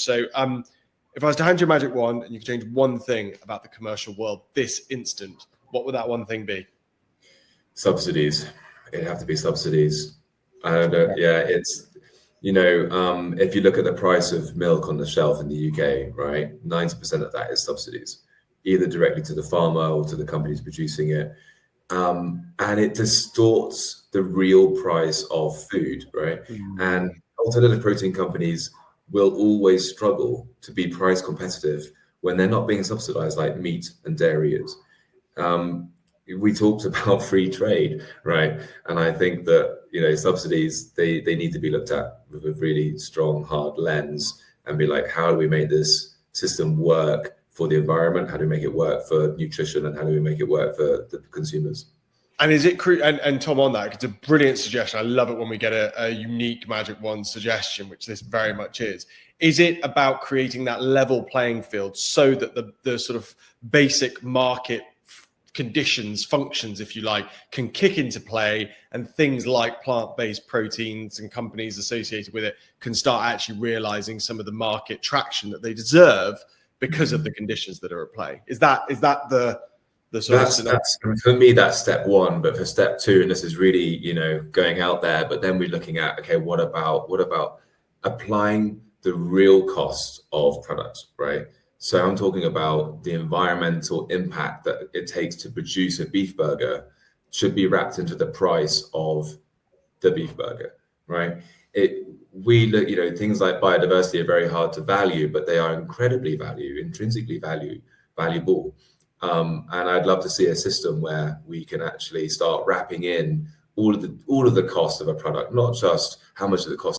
So if I was to hand you a magic wand and you could change one thing about the commercial world this instant, what would that one thing be? Subsidies. It'd have to be subsidies. It's, if you look at the price of milk on the shelf in the UK, right, 90% of that is subsidies, either directly to the farmer or to the companies producing it. And it distorts the real price of food, right? And alternative protein companies will always struggle to be price competitive when they're not being subsidized like meat and dairy is. We talked about free trade, right? And I think that, subsidies, they need to be looked at with a really strong, hard lens and be like, how do we make this system work for the environment? How do we make it work for nutrition? And how do we make it work for the consumers? And is it and Tom, on that, it's a brilliant suggestion. I love it when we get a unique magic wand suggestion, which this very much is. Is it about creating that level playing field so that the sort of basic market conditions, functions, if you like, can kick into play, and things like plant-based proteins and companies associated with it can start actually realizing some of the market traction that they deserve because of the conditions that are at play? Is that the sort that's for me, that's step one. But for step two, and this is really, going out there, but then we're looking at, okay, what about applying the real cost of products, right? So I'm talking about the environmental impact that it takes to produce a beef burger should be wrapped into the price of the beef burger, right? Things like biodiversity are very hard to value, but they are incredibly intrinsically valuable. And I'd love to see a system where we can actually start wrapping in all of the cost of a product, not just how much of the cost